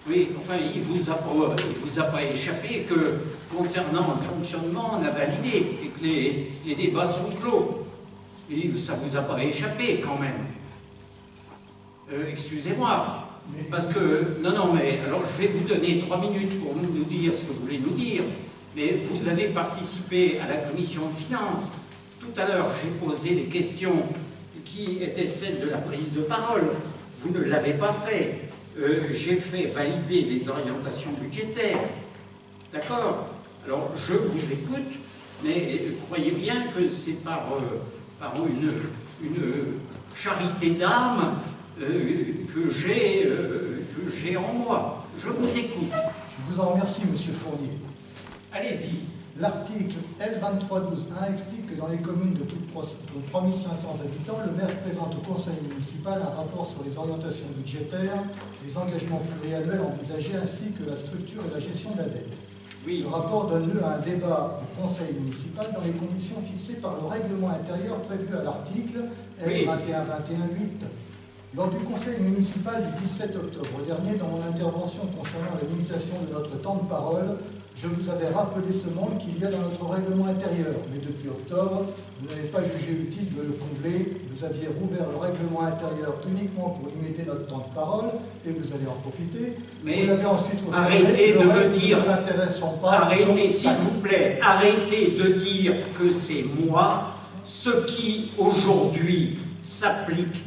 Oui, enfin, il vous a pas échappé que, concernant le fonctionnement, on a validé et que les débats sont clos. Et ça vous a pas échappé, quand même. Excusez-moi. Parce que, non, mais alors je vais vous donner 3 minutes pour nous dire ce que vous voulez nous dire, mais vous avez participé à la commission de finances. Tout à l'heure, j'ai posé des questions qui étaient celles de la prise de parole. Vous ne l'avez pas fait. J'ai fait valider les orientations budgétaires. D'accord? Alors, je vous écoute, mais croyez bien que c'est par une charité d'âme que j'ai en moi. Je vous écoute. Je vous en remercie, Monsieur Fournier. Allez-y. L'article L2312.1 explique que dans les communes de plus de 3500 habitants, le maire présente au conseil municipal un rapport sur les orientations budgétaires, les engagements pluriannuels envisagés ainsi que la structure et la gestion de la dette. Oui. Ce rapport donne lieu à un débat au conseil municipal dans les conditions fixées par le règlement intérieur prévu à l'article L2121.8. Lors du conseil municipal du 17 octobre dernier, dans mon intervention concernant la limitation de notre temps de parole, je vous avais rappelé ce manque qu'il y a dans notre règlement intérieur. Mais depuis octobre, vous n'avez pas jugé utile de le combler. Vous aviez rouvert le règlement intérieur uniquement pour limiter notre temps de parole, et vous allez en profiter. Mais vous l'avez ensuite arrêtez de me dire, arrêtez s'il vous plaît, arrêtez de dire que c'est moi. Ce qui aujourd'hui s'applique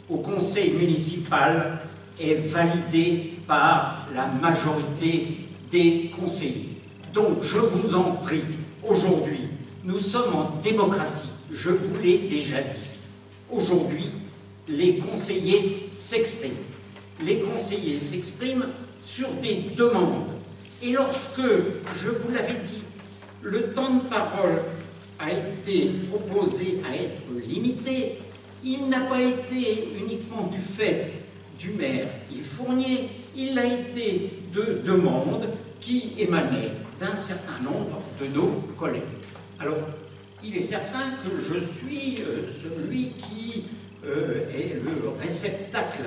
au conseil municipal est validé par la majorité des conseillers. Donc, je vous en prie, aujourd'hui, nous sommes en démocratie, je vous l'ai déjà dit. Aujourd'hui, les conseillers s'expriment. Les conseillers s'expriment sur des demandes. Et lorsque, je vous l'avais dit, le temps de parole a été proposé à être limité, il n'a pas été uniquement du fait du maire Yves Fournier, il a été de demandes qui émanaient d'un certain nombre de nos collègues. Alors, il est certain que je suis celui qui est le réceptacle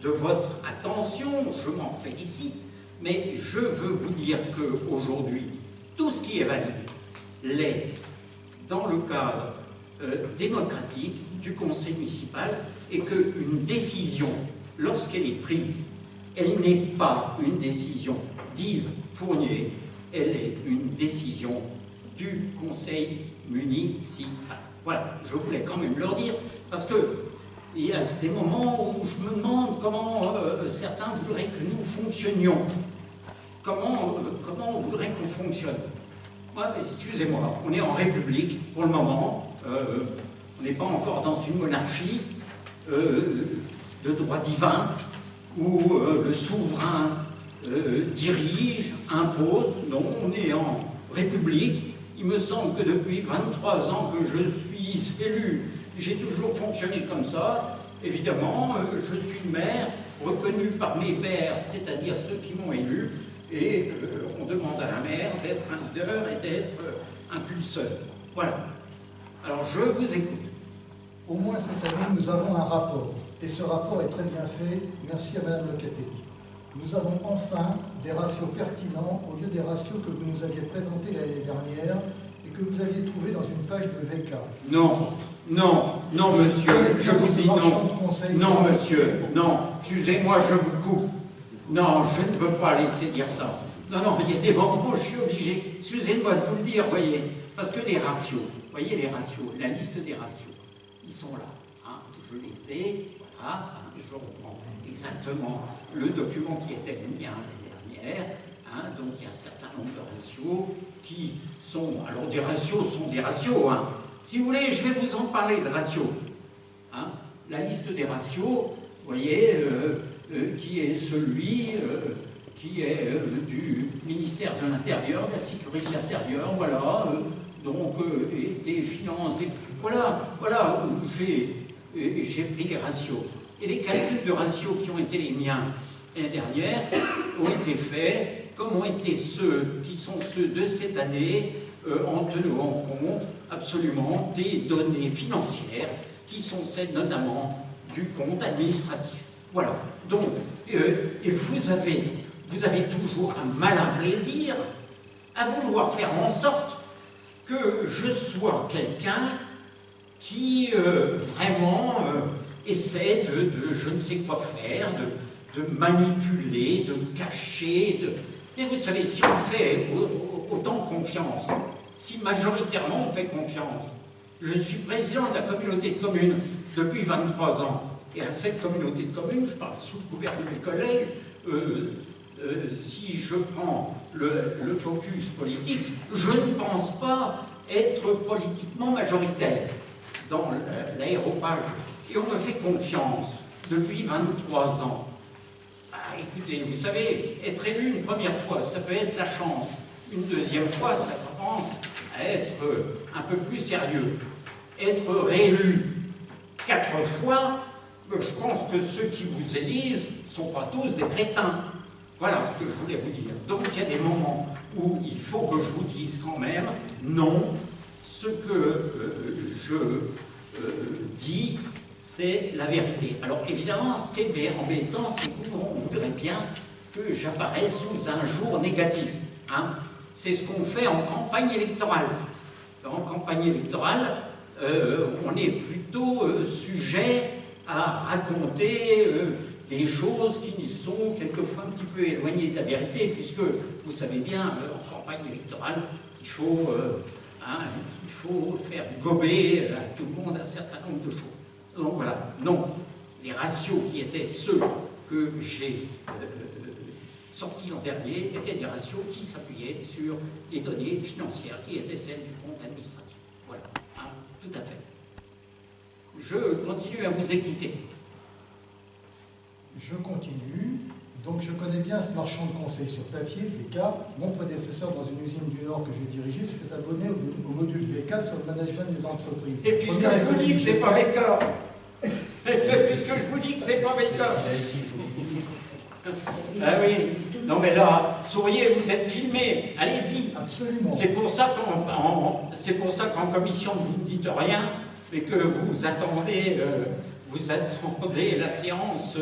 de votre attention, je m'en félicite, mais je veux vous dire qu'aujourd'hui, tout ce qui est validé l'est dans le cadre démocratique du conseil municipal et qu'une décision, lorsqu'elle est prise, elle n'est pas une décision d'Yves Fournier, elle est une décision du conseil municipal. Voilà, je voulais quand même leur dire, parce qu'il y a des moments où je me demande comment certains voudraient que nous fonctionnions. Comment on voudrait qu'on fonctionne? Ouais, excusez-moi, on est en République pour le moment, on n'est pas encore dans une monarchie de droit divin où le souverain dirige, impose. Non, on est en République. Il me semble que depuis 23 ans que je suis élu, j'ai toujours fonctionné comme ça. Évidemment, je suis maire, reconnu par mes pairs, c'est-à-dire ceux qui m'ont élu, et on demande à la maire d'être un leader et d'être impulseur. Voilà. Alors, je vous écoute. Au moins cette année, nous avons un rapport. Et ce rapport est très bien fait. Merci à Madame Locatelli. Nous avons enfin des ratios pertinents au lieu des ratios que vous nous aviez présentés l'année dernière et que vous aviez trouvés dans une page de VK. Non, monsieur, je vous dis non. Non, monsieur, non. Excusez-moi, je vous coupe. Non, je ne peux pas laisser dire ça. Non, il y a des moments où je suis obligé, excusez-moi de vous le dire, voyez, parce que les ratios, voyez les ratios, la liste des ratios, ils sont là. Hein, je les ai, voilà, je reprends exactement le document qui était le mien l'année dernière, hein, donc il y a un certain nombre de ratios qui sont, alors des ratios sont des ratios, hein. Si vous voulez, je vais vous en parler de ratios. Hein, la liste des ratios, vous voyez, qui est celui qui est du ministère de l'Intérieur, de la Sécurité intérieure, voilà, donc et des finances, voilà où j'ai pris les ratios. Et les calculs de ratios qui ont été les miens l'année dernière ont été faits, comme ont été ceux qui sont ceux de cette année, en tenant compte absolument des données financières qui sont celles notamment du compte administratif. Voilà. Donc, et vous avez vous avez toujours un malin plaisir à vouloir faire en sorte que je sois quelqu'un qui vraiment essaie de je ne sais quoi faire, de manipuler, de cacher. Mais vous savez, si on fait autant confiance, si majoritairement on fait confiance, je suis président de la communauté de communes depuis 23 ans, et à cette communauté de communes, je parle sous le couvert de mes collègues, si je prends le focus politique, je ne pense pas être politiquement majoritaire dans l'aéropage. Et on me fait confiance depuis 23 ans. Ah, écoutez, vous savez, être élu une première fois, ça peut être la chance. Une deuxième fois, ça commence à être un peu plus sérieux. Être réélu 4 fois, je pense que ceux qui vous élisent ne sont pas tous des crétins. Voilà ce que je voulais vous dire. Donc il y a des moments où il faut que je vous dise quand même, non, ce que je dis, c'est la vérité. Alors évidemment, ce qui est embêtant, c'est qu'on voudrait bien que j'apparaisse sous un jour négatif. Hein. C'est ce qu'on fait en campagne électorale. En campagne électorale, on est plutôt sujet à raconter des choses qui sont quelquefois un petit peu éloignées de la vérité, puisque vous savez bien, en campagne électorale, il faut faire gober à tout le monde un certain nombre de choses. Donc voilà, non, les ratios qui étaient ceux que j'ai sortis l'an dernier étaient des ratios qui s'appuyaient sur des données financières qui étaient celles du compte administratif. Voilà, hein, tout à fait. Je continue à vous écouter. Je continue. Donc je connais bien ce marchand de conseil sur papier, VK. Mon prédécesseur dans une usine du Nord que j'ai dirigée s'était abonné au module VK sur le management des entreprises. Et puisque je vous dis que c'est pas VK, puisque je vous dis que c'est pas VK. Ah oui, non mais là, souriez, vous êtes filmé, allez-y. Absolument. C'est pour ça qu'en commission vous ne dites rien, mais que vous attendez la séance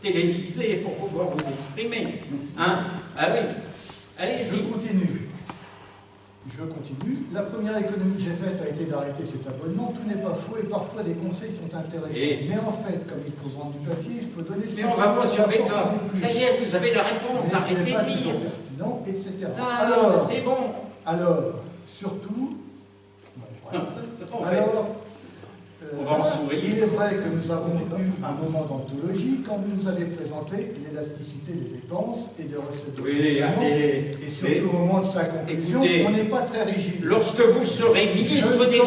télévisée pour pouvoir vous exprimer. Hein? Ah oui, allez-y. Je continue. La première économie que j'ai faite a été d'arrêter cet abonnement. Tout n'est pas faux et parfois des conseils sont intéressants. Mais en fait, comme il faut vendre du papier, il faut donner le... Mais on va pas sur VK. Ça y est, vous avez la réponse, arrêtez de lire. Pertinent, etc. Ah, alors, c'est bon. Alors, surtout... On va en sourire. Il est vrai que nous avons eu un moment d'anthologie quand vous nous avez présenté l'élasticité des dépenses et des recettes de fonctionnement. Et surtout au moment de sa conclusion, on n'est pas très rigide. Lorsque vous serez ministre des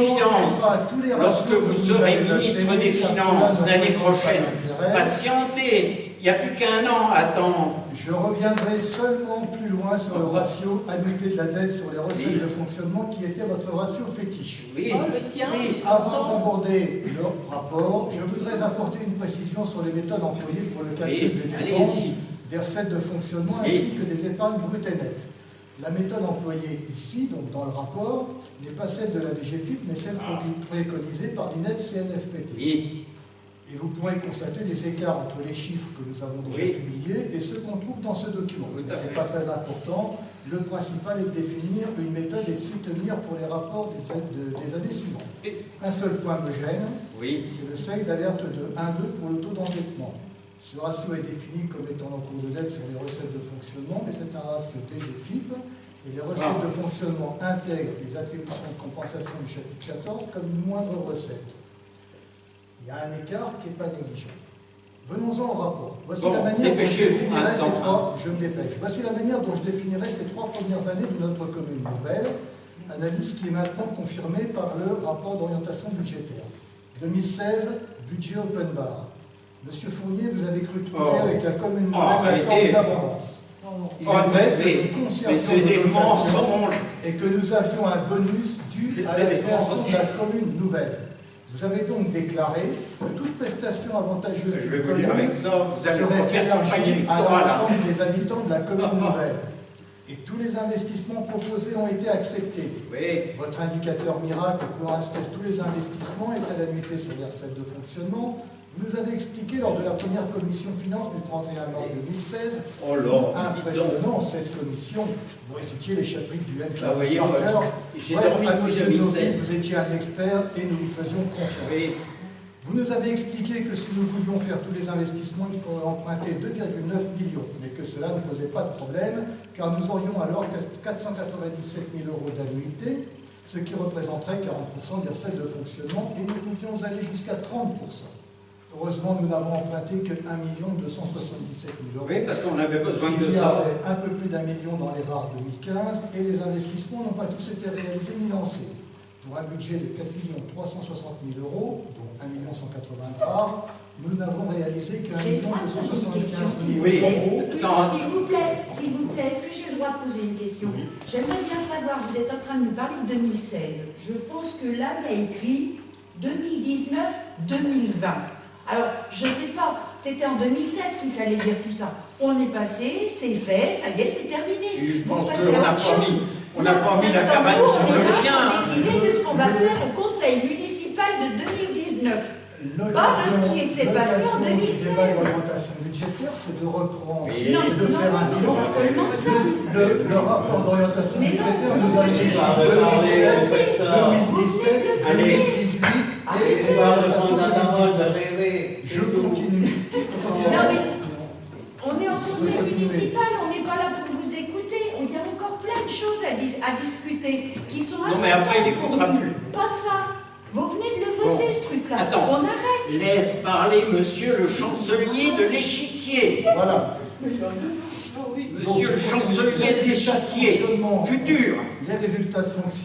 Finances, l'année prochaine, patientez. Il n'y a plus qu'un an à attendre. Je reviendrai seulement plus loin sur le ratio annuité de la dette sur les recettes de fonctionnement qui était votre ratio fétiche. Oui. Oh, le sien. Oui. Avant d'aborder le rapport, je voudrais apporter une précision sur les méthodes employées pour le calcul des dépenses, des recettes de fonctionnement ainsi que des épargnes brutes et nettes. La méthode employée ici, donc dans le rapport, n'est pas celle de la DGFiP, mais celle préconisée par l'INED CNFPT. Oui. Et vous pourrez constater les écarts entre les chiffres que nous avons déjà publiés et ceux qu'on trouve dans ce document. Ce n'est pas très important. Le principal est de définir une méthode et de s'y tenir pour les rapports des années suivantes. Un seul point me gêne, c'est le seuil d'alerte de 1,2 pour le taux d'endettement. Ce ratio est défini comme étant l'encours de dette sur les recettes de fonctionnement, mais c'est un ratio DGFiP, et les recettes de fonctionnement intègrent les attributions de compensation du chapitre 14 comme une moindre recette. Il y a un écart qui n'est pas négligeable. Venons-en au rapport. Voici la manière dont je définirai ces trois... Je me dépêche. Voici la manière dont je définirai ces 3 premières années de notre commune nouvelle, analyse qui est maintenant confirmée par le rapport d'orientation budgétaire. 2016, budget open bar. Monsieur Fournier, vous avez cru trouver avec la commune nouvelle la corde d'abondance. Il est vrai que nous conservions et que nous avions un bonus dû à la création de la commune nouvelle. Vous avez donc déclaré que toute prestation avantageuse de commune serait élargie à l'ensemble des habitants de la commune nouvelle. Et tous les investissements proposés ont été acceptés. Votre indicateur miracle pour inscrire tous les investissements est à l'annuité sur les recettes de fonctionnement. Vous nous avez expliqué lors de la première commission finances du 31 mars 2016, Oh là, impressionnant cette commission, vous récitiez les chapitres du M. Vous voyez, moi, j'ai Bref, dormi à depuis côté de nos 2016. fils, vous étiez un expert et nous vous faisions confiance. Oui. Vous nous avez expliqué que si nous voulions faire tous les investissements, il faudrait emprunter 2,9 millions, mais que cela ne posait pas de problème, car nous aurions alors 497 000 € d'annuité, ce qui représenterait 40% des recettes de fonctionnement, et nous pouvions aller jusqu'à 30%. Heureusement, nous n'avons emprunté que 1 277 000 €. Oui, parce qu'on avait besoin de Il y ça. avait un peu plus d'1 million dans les rares 2015, et les investissements n'ont pas tous été réalisés ni lancés. Pour un budget de 4 360 000 €, dont 1 180 000 rares, nous n'avons réalisé qu'un 1 275 000 €. Oui. S'il vous plaît, est-ce que j'ai le droit de poser une question? J'aimerais bien savoir, vous êtes en train de nous parler de 2016. Je pense que là, il y a écrit 2019-2020. Alors, je ne sais pas, c'était en 2016 qu'il fallait dire tout ça. On est passé, c'est fait, ça y est, c'est terminé. Et je pense Vous qu'on n'a passez à autre chose. pas mis la cabane Nous, sur on est le là chien. pour décider de ce qu'on va faire au conseil municipal de 2019. Pas de ce qui s'est passé en 2016. L'orientation budgétaire, c'est de reprendre, Oui. Non, c'est de non, faire un non, bilan. pas seulement ça. Le rapport d'orientation Mais non, budgétaire nous non, donne monsieur, 2016, vous 2017, venez de le 2018 Arrêtez. et je continue. Non, mais on est en conseil municipal, on n'est pas là pour vous écouter. Il y a encore plein de choses à discuter qui sont Non, mais après, il importantes écoutera pour nous. plus. Pas ça. Vous venez de le voter, Bon. ce truc-là. Attends. On arrête. Laisse parler monsieur le chancelier de l'échiquier. Voilà. Monsieur le chancelier de l'échiquier. Futur. Les résultats de fonction.